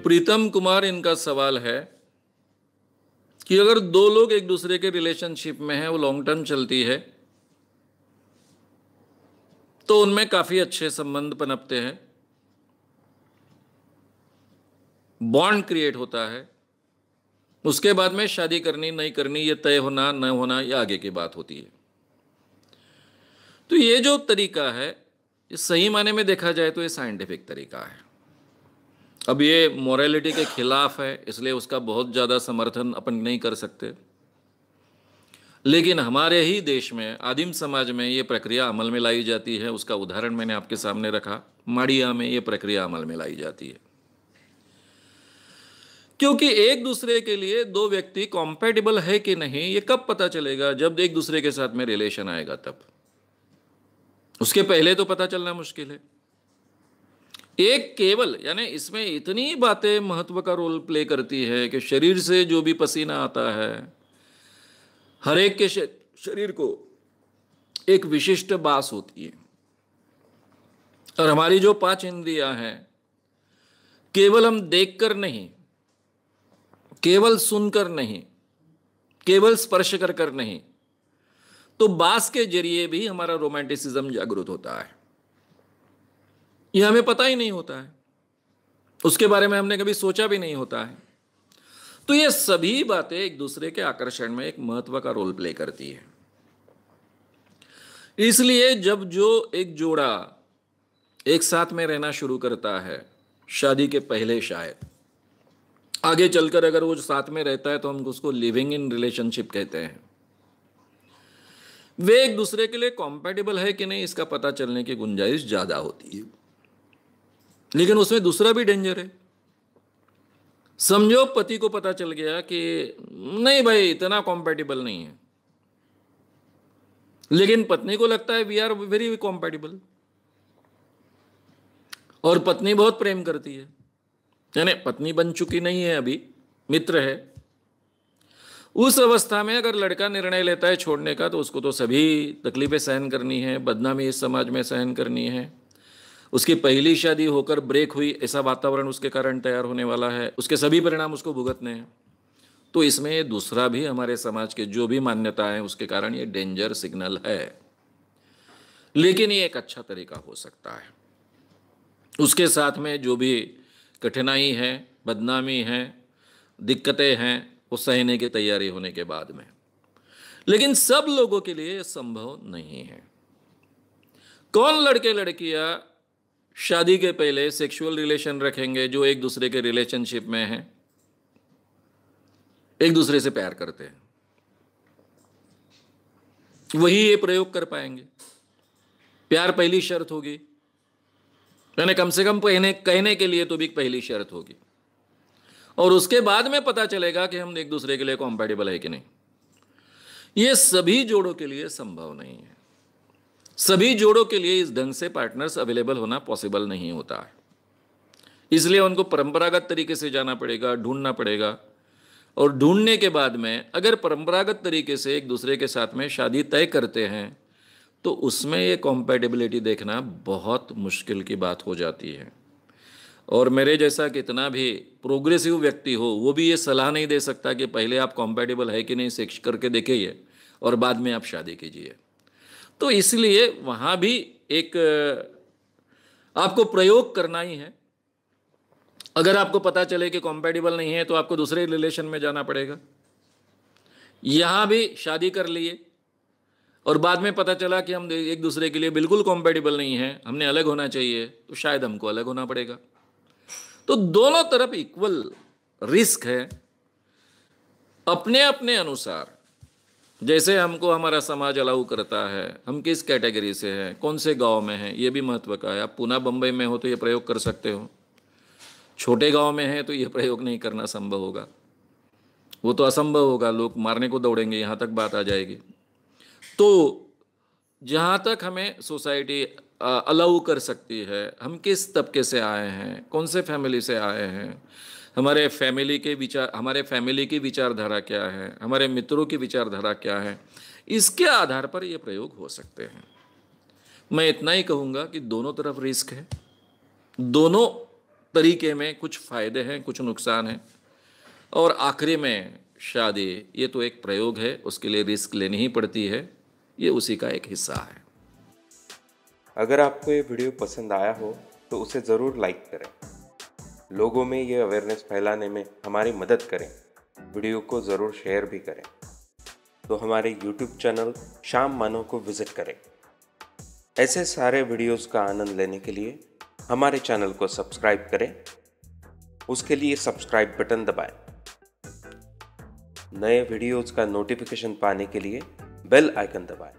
प्रीतम कुमार, इनका सवाल है कि अगर दो लोग एक दूसरे के रिलेशनशिप में हैं, वो लॉन्ग टर्म चलती है, तो उनमें काफी अच्छे संबंध पनपते हैं, बॉन्ड क्रिएट होता है। उसके बाद में शादी करनी नहीं करनी, ये तय होना न होना, ये आगे की बात होती है। तो ये जो तरीका है, ये सही माने में देखा जाए तो ये साइंटिफिक तरीका है। अब ये मोरालिटी के खिलाफ है, इसलिए उसका बहुत ज़्यादा समर्थन अपन नहीं कर सकते। लेकिन हमारे ही देश में, आदिम समाज में ये प्रक्रिया अमल में लाई जाती है। उसका उदाहरण मैंने आपके सामने रखा। माड़िया में ये प्रक्रिया अमल में लाई जाती है, क्योंकि एक दूसरे के लिए दो व्यक्ति कॉम्पैटिबल है कि नहीं, ये कब पता चलेगा? जब एक दूसरे के साथ में रिलेशन आएगा तब। उसके पहले तो पता चलना मुश्किल है। एक केवल, यानी इसमें इतनी बातें महत्व का रोल प्ले करती है कि शरीर से जो भी पसीना आता है, हर एक के शरीर को एक विशिष्ट बास होती है। और हमारी जो 5 इंद्रियां हैं, केवल हम देखकर नहीं, केवल सुनकर नहीं, केवल स्पर्श कर कर नहीं, तो बास के जरिए भी हमारा रोमांटिसिज्म जागृत होता है। यह हमें पता ही नहीं होता है, उसके बारे में हमने कभी सोचा भी नहीं होता है। तो ये सभी बातें एक दूसरे के आकर्षण में एक महत्व का रोल प्ले करती है। इसलिए जब जो एक जोड़ा एक साथ में रहना शुरू करता है, शादी के पहले, शायद आगे चलकर अगर वो साथ में रहता है तो हम उसको लिविंग इन रिलेशनशिप कहते हैं, वे एक दूसरे के लिए कॉम्पैटिबल है कि नहीं, इसका पता चलने की गुंजाइश ज्यादा होती है। लेकिन उसमें दूसरा भी डेंजर है। समझो पति को पता चल गया कि नहीं भाई, इतना कॉम्पैटिबल नहीं है, लेकिन पत्नी को लगता है वी आर वेरी कॉम्पैटिबल, और पत्नी बहुत प्रेम करती है, यानी पत्नी बन चुकी नहीं है अभी, मित्र है। उस अवस्था में अगर लड़का निर्णय लेता है छोड़ने का, तो उसको तो सभी तकलीफें सहन करनी है, बदनामी इस समाज में सहन करनी है। उसकी पहली शादी होकर ब्रेक हुई, ऐसा वातावरण उसके कारण तैयार होने वाला है, उसके सभी परिणाम उसको भुगतने हैं। तो इसमें दूसरा भी हमारे समाज के जो भी मान्यताएं, उसके कारण ये डेंजर सिग्नल है। लेकिन ये एक अच्छा तरीका हो सकता है। उसके साथ में जो भी कठिनाई है, बदनामी है, दिक्कतें हैं, वो सहने की तैयारी होने के बाद में। लेकिन सब लोगों के लिए संभव नहीं है। कौन लड़के लड़कियां शादी के पहले सेक्सुअल रिलेशन रखेंगे जो एक दूसरे के रिलेशनशिप में हैं, एक दूसरे से प्यार करते हैं? वही ये प्रयोग कर पाएंगे। प्यार पहली शर्त होगी, यानी कम से कम कहने के लिए तो भी पहली शर्त होगी। और उसके बाद में पता चलेगा कि हम एक दूसरे के लिए कॉम्पैटिबल है कि नहीं। ये सभी जोड़ों के लिए संभव नहीं है। सभी जोड़ों के लिए इस ढंग से पार्टनर्स अवेलेबल होना पॉसिबल नहीं होता है। इसलिए उनको परंपरागत तरीके से जाना पड़ेगा, ढूंढना पड़ेगा। और ढूंढने के बाद में अगर परंपरागत तरीके से एक दूसरे के साथ में शादी तय करते हैं, तो उसमें ये कॉम्पैटिबिलिटी देखना बहुत मुश्किल की बात हो जाती है। और मेरे जैसा कितना भी प्रोग्रेसिव व्यक्ति हो, वो भी ये सलाह नहीं दे सकता कि पहले आप कॉम्पैटिबल है कि नहीं सेक्स करके देखिए और बाद में आप शादी कीजिए। तो इसलिए वहाँ भी एक आपको प्रयोग करना ही है। अगर आपको पता चले कि कॉम्पैटिबल नहीं है, तो आपको दूसरे रिलेशन में जाना पड़ेगा। यहाँ भी शादी कर लिए और बाद में पता चला कि हम एक दूसरे के लिए बिल्कुल कॉम्पैटिबल नहीं है, हमने अलग होना चाहिए, तो शायद हमको अलग होना पड़ेगा। तो दोनों तरफ इक्वल रिस्क है। अपने अपने अनुसार जैसे हमको हमारा समाज अलाउ करता है, हम किस कैटेगरी से हैं, कौन से गांव में हैं, ये भी महत्व का है। आप पुणे बम्बई में हो तो ये प्रयोग कर सकते हो, छोटे गांव में है तो ये प्रयोग नहीं करना संभव होगा, वो तो असंभव होगा, लोग मारने को दौड़ेंगे, यहाँ तक बात आ जाएगी। तो जहाँ तक हमें सोसाइटी अलाउ कर सकती है, हम किस तबके से आए हैं, कौन से फैमिली से आए हैं, हमारे फैमिली की विचारधारा क्या है, हमारे मित्रों की विचारधारा क्या है, इसके आधार पर ये प्रयोग हो सकते हैं। मैं इतना ही कहूँगा कि दोनों तरफ रिस्क है, दोनों तरीके में कुछ फ़ायदे हैं, कुछ नुकसान हैं, और आखिरी में शादी, ये तो एक प्रयोग है, उसके लिए रिस्क लेनी ही पड़ती है, ये उसी का एक हिस्सा है। अगर आपको ये वीडियो पसंद आया हो तो उसे ज़रूर लाइक करें, लोगों में ये अवेयरनेस फैलाने में हमारी मदद करें। वीडियो को ज़रूर शेयर भी करें। तो हमारे YouTube चैनल श्याम मानव को विज़िट करें। ऐसे सारे वीडियोस का आनंद लेने के लिए हमारे चैनल को सब्सक्राइब करें। उसके लिए सब्सक्राइब बटन दबाएं। नए वीडियोस का नोटिफिकेशन पाने के लिए बेल आइकन दबाएं।